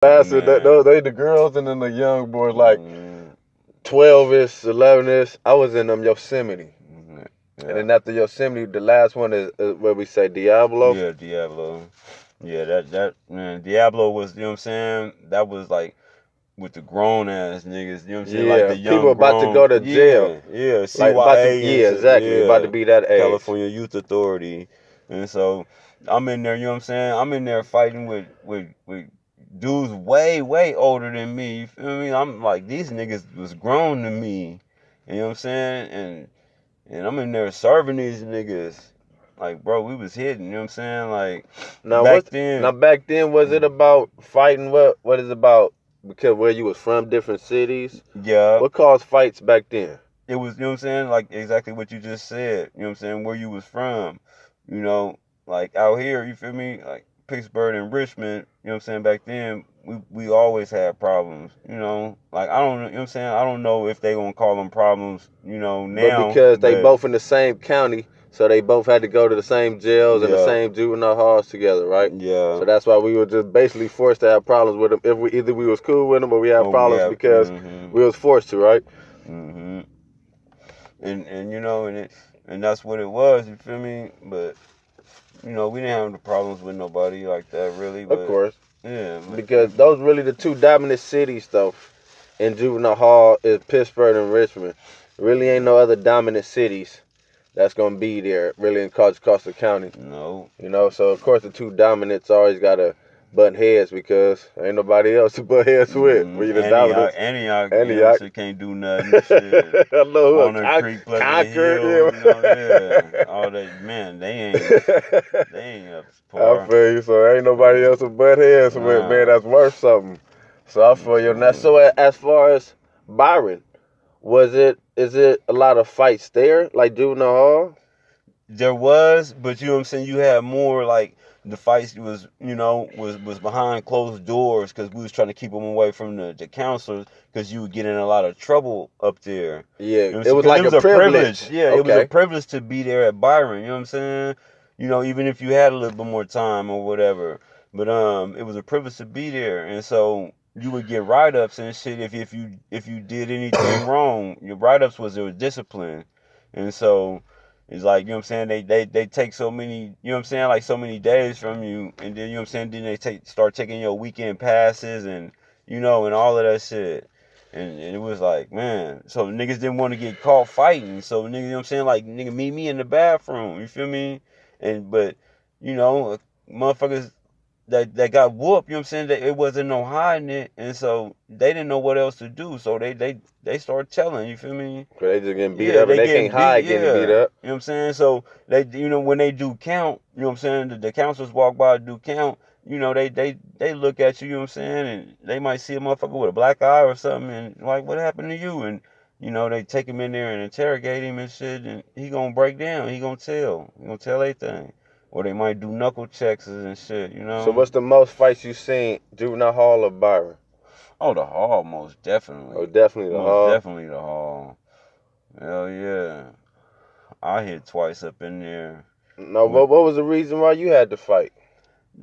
Bastard, they the girls and then the young boys like 12ish, 11ish. I was in Yosemite. Yeah. And then after Yosemite, the last one is where we say Diablo. Yeah, Diablo. Yeah, that man, Diablo was, you know what I'm saying? That was like with the grown ass niggas, you know what I'm saying? Yeah, like the young people about to go to jail. Yeah, like CYA. Exactly. Yeah, about to be that age. California Youth Authority. And so I'm in there, you know what I'm saying? I'm in there fighting with dudes way older than me. You feel me? I'm like, these niggas was grown to me. You know what I'm saying? And I'm in there serving these niggas. Like, bro, we was hitting, you know what I'm saying? Like, back then, was it about fighting? What is it about? Because where you was from, different cities? Yeah. What caused fights back then? It was, you know what I'm saying? Like, exactly what you just said. You know what I'm saying? Where you was from. You know, like, out here, you feel me? Like, Pittsburgh and Richmond, you know what I'm saying? Back then, we always had problems, you know? Like, I don't know, you know what I'm saying? I don't know if they gonna call them problems, you know, now. But because they both in the same county, so they both had to go to the same jails and the same juvenile halls together, right? Yeah. So that's why we were just basically forced to have problems with them. If either we was cool with them or we had problems because we was forced to, right? Mm-hmm. And you know, and that's what it was, you feel me? But, you know, we didn't have the problems with nobody like that, really. But, of course. Yeah. Because those really the two dominant cities, though, in juvenile hall is Pittsburgh and Richmond. Really ain't no other dominant cities that's gonna be there really in Costa County. No. You know, so of course the two dominants always gotta butt heads because ain't nobody else to butt heads with. We the dominants. Antioch can't do nothing. Shit. I know Walnut Creek, Pleasant Hill, you know, all that. Man, they ain't up to par. I feel you. So ain't nobody else to butt heads with, man. That's worth something. So I feel you. Now, so as far as Byron, is it a lot of fights there, like juvenile hall? There was, but you know what I'm saying? You had more like the fights was, you know, was behind closed doors because we was trying to keep them away from the counselors because you would get in a lot of trouble up there. Yeah, you know it was like a privilege. Yeah, okay. It was a privilege to be there at Byron. You know what I'm saying? You know, even if you had a little bit more time or whatever, but it was a privilege to be there, and so you would get write-ups and shit if you did anything wrong. Your write-ups was discipline, and so. It's like, you know what I'm saying, they take so many, you know what I'm saying, like so many days from you, and then, you know what I'm saying, then they start taking your weekend passes and, you know, and all of that shit. And it was like, man, so niggas didn't want to get caught fighting. So niggas, you know what I'm saying, like, nigga, meet me in the bathroom, you feel me? But, you know, motherfuckers that got whooped, you know what I'm saying, that it wasn't no hiding it, and so they didn't know what else to do, so they started telling, you feel me? They just getting beat up, and they can't hide getting beat up. You know what I'm saying? So they, you know, when they do count, you know what I'm saying, the counselors walk by do count, you know, they look at you, you know what I'm saying, and they might see a motherfucker with a black eye or something, and like, what happened to you? And, you know, they take him in there and interrogate him and shit, and he gonna break down, he gonna tell everything. Or they might do knuckle checks and shit, you know. So what's the most fights you seen, juvenile hall or Byron? Oh, the hall, most definitely. Oh, definitely the hall? Most definitely the hall. Hell yeah. I hit twice up in there. No, but what was the reason why you had to fight?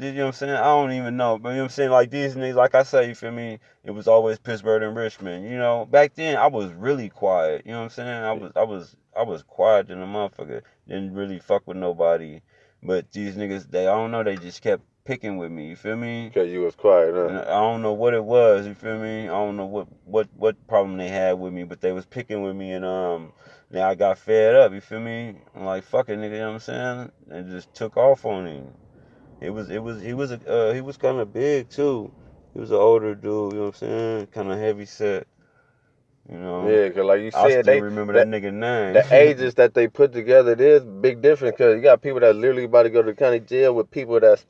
You know what I'm saying? I don't even know. But you know what I'm saying? Like these niggas, like I say, you feel me? It was always Pittsburgh and Richmond. You know, back then I was really quiet. You know what I'm saying? I was quiet than a motherfucker. Didn't really fuck with nobody. But these niggas, I don't know, they just kept picking with me, you feel me? Because you was quiet, huh? And I don't know what it was, you feel me? I don't know what problem they had with me, but they was picking with me, and now I got fed up, you feel me? I'm like, fuck it, nigga, you know what I'm saying? And just took off on him. He was kind of big too. He was an older dude, you know what I'm saying? Kind of heavy set. You know, yeah, because like you said, I still remember that nigga name. The ages that they put together, there's big difference because you got people that literally about to go to the county jail with people that's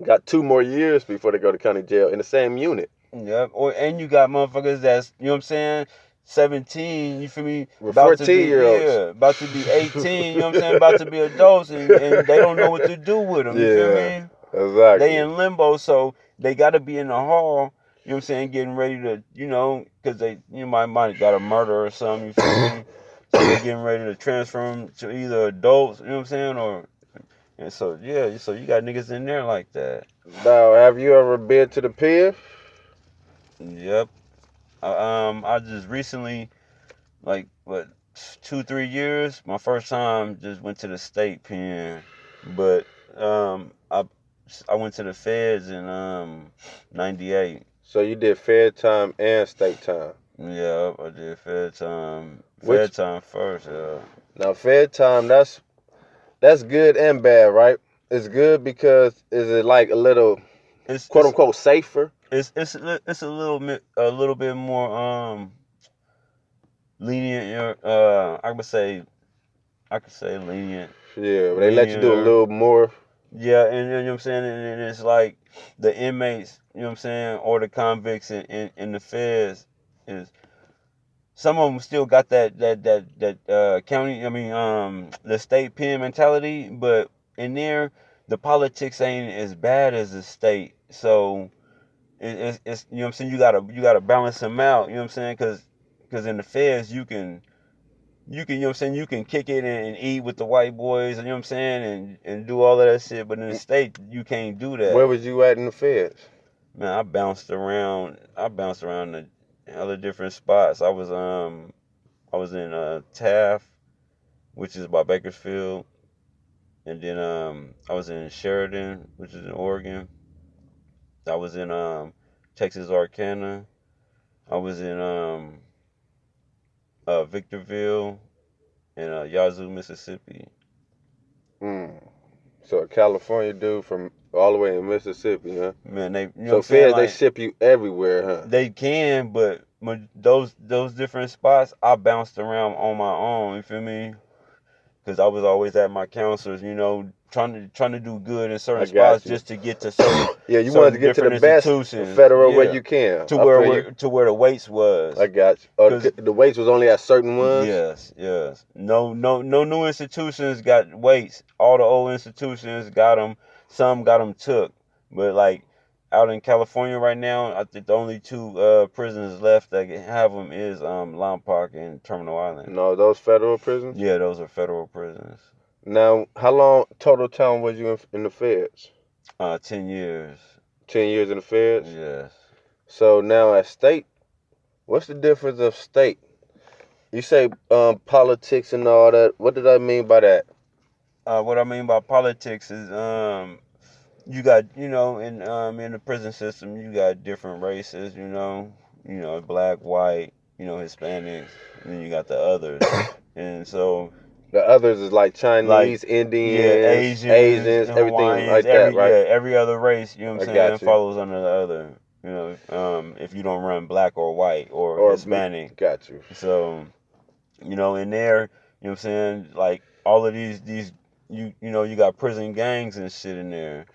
got 2 more years before they go to county jail in the same unit. Yep. And you got motherfuckers that's, you know what I'm saying, 17, you feel me? With 14-year-olds. Yeah, about to be 18, you know what I'm saying, about to be adults, and they don't know what to do with them, you feel me? Exactly. They in limbo, so they got to be in the hall. You know what I'm saying? Getting ready to, you know, because they, you might got a murder or something, you feel me? So they're getting ready to transfer them to either adults, you know what I'm saying? Or, and so, yeah, so you got niggas in there like that. Now, have you ever been to the pier? Yep. I just recently, like, what, 2 3 years, my first time just went to the state pen, but I went to the feds in '98. So you did fed time and state time. Yeah, I did fed time. Which Fed time first. Yeah. now fed time that's good and bad, right? It's good because is it like a little It's quote it's unquote safer? it's a little bit more lenient. I could say lenient. Yeah, but they let you do a Lenient. little more. Yeah, and you know what I'm saying, and it's like the inmates, you know what I'm saying, or the convicts in the feds is some of them still got that county, I mean, the state pen mentality, but in there the politics ain't as bad as the state, so it's you know what I'm saying, you gotta balance them out, you know what I'm saying, because in the feds you know what I'm saying, you can kick it and eat with the white boys, you know what I'm saying, and do all of that shit, but in the state you can't do Where that. was you at in the feds? Man, I bounced around the other different spots. I was in Taft, which is by Bakersfield, and then I was in Sheridan, which is in Oregon. I was in Texas Arcana. I was in Victorville and Yazoo, Mississippi. Mm. So a California dude from all the way in Mississippi, huh? Man, they, you know what So I'm saying, feds they like ship you everywhere, huh? they can, but those different spots I bounced around on my own. You feel me? Because I was always at my counselors, you know, trying to do good in I certain spots got you. just to get to certain Yeah, you wanted to certain get to the different best institutions. federal where Yeah, you can. to I feel you. where the weights I was. got you. Oh, Cause the weights was only at certain ones. yes. No new institutions got weights. All the old institutions got them. Some got them took, but like out in California right now, I think the only two prisons left that have them is Lompoc and Terminal Island. No, those federal prisons. Yeah, those are federal prisons. Now, how long total time was you in the feds? 10 years. 10 years in the feds. Yes. So now at state, what's the difference of state? You say politics and all that. What did I mean by that? What I mean by politics is you got, you know, in the prison system you got different races, you know, black, white, you know, Hispanics, and then you got the others. And so The others is like like Chinese, yeah, Indians, Asians, Asians, everything Hawaiians, like that, right? every other race, you know what I'm I saying, got you. follows under the other. You know, if you don't run black or white or Or Hispanic. got you. So, you know, in there, you know what I'm saying, like all of these you know, you got prison gangs and shit in there.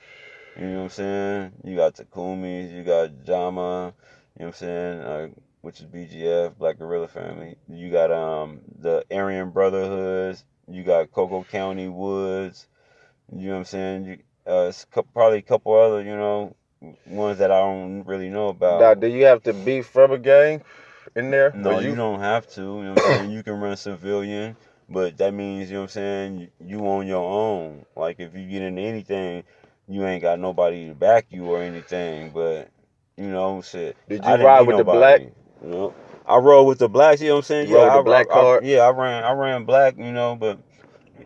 You know what I'm saying? You got Takumis, you got Jama, you know what I'm saying, which is BGF, Black Gorilla Family. You got the Aryan Brotherhoods, you got Coco County Woods, you know what I'm saying? Probably a couple other, you know, ones that I don't really know Now, about. do you have to be from a gang in there? Or No, you you? don't have to. You know what I'm saying? You can run civilian, but that means, you know what I'm saying, you on your own. Like, if you get into anything, you ain't got nobody to back you or anything. But, you know, shit, Did I you didn't ride need with the black? nobody. You know, I rode with the blacks. You know what I'm saying? You rode with the black card? Yeah, I ran black. You know, but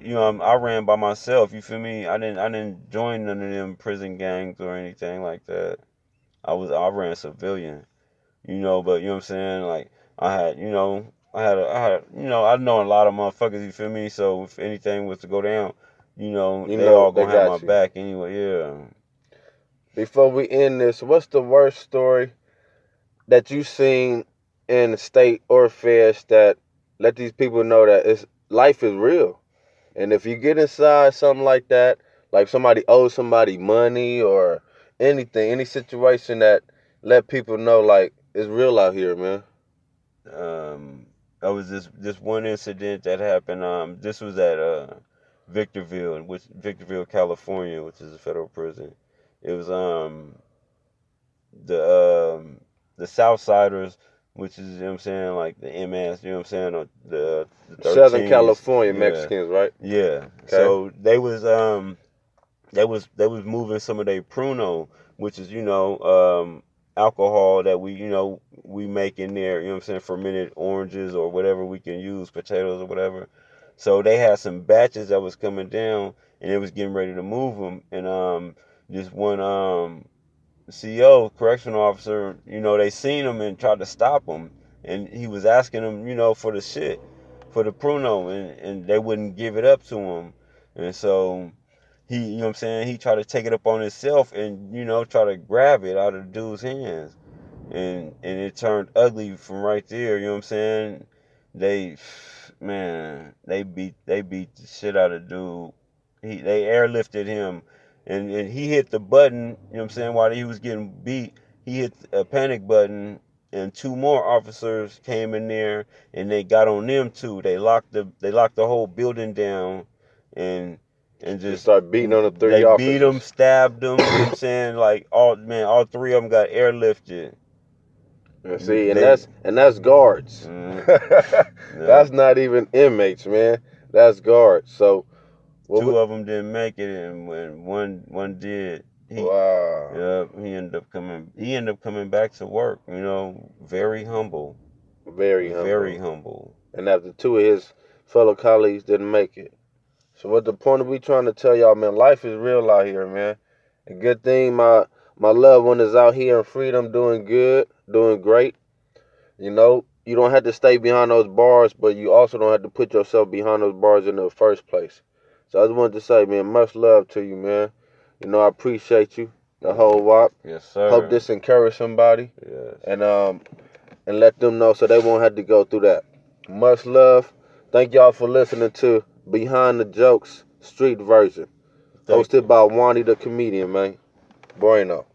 you know, I ran by myself. You feel me? I didn't join none of them prison gangs or anything like that. I ran civilian, you know, but you know what I'm saying? Like I had, you know, you know, I know a lot of motherfuckers, you feel me? So if anything was to go down, you know, You they know all they gonna have my got you. back anyway, yeah. Before we end this, what's the worst story that you seen in the state or feds that let these people know that it's life is real? And if you get inside something like that, like somebody owes somebody money or anything, any situation that let people know like it's real out here, man. Um that was this one incident that happened. This was at Victorville, California, which is a federal prison. It was the the Southsiders, which is, you know what I'm saying, like the MS, you know what I'm saying, or the Southern 13s, California yeah, Mexicans, right? yeah. Okay. So they was moving some of their pruno, which is, you know, alcohol that we make in there, you know what I'm saying, fermented oranges or whatever we can use, potatoes or whatever. So they had some batches that was coming down, and they was getting ready to move them. And this one CO, correctional officer, they seen him and tried to stop him, and he was asking him, for the shit, for the pruno, and they wouldn't give it up to him. And so he, you know what I'm saying, he tried to take it up on himself and, try to grab it out of the dude's hands. And it turned ugly from right there, you know what I'm saying? They beat the shit out of dude. They airlifted him, and he hit the button, you know what I'm saying, while he was getting beat. He hit a panic button, and two more officers came in there, and they got on them too. They locked the whole building down, and just start beating on the three they officers. beat them, stabbed them, you know what I'm saying? Like all three of them got airlifted. See, and that's guards. Mm-hmm. That's not even inmates, man. That's guards. So two of them didn't make it, and when one did, wow. He ended up coming back to work. Very humble. Very humble. And after two of his fellow colleagues didn't make it. So what the point are we trying to tell y'all, man? Life is real out here, man. A good thing my loved one is out here in freedom, doing good, doing great. You don't have to stay behind those bars, but you also don't have to put yourself behind those bars in the first place. So I just wanted to say, man, much love to you, man. I appreciate you, the whole WAP. Yes, sir. Hope this encouraged somebody. Yes. And let them know so they won't have to go through that. Much love. Thank y'all for listening to Behind the Jokes Street Version. Hosted by Juan the comedian, man. Bueno.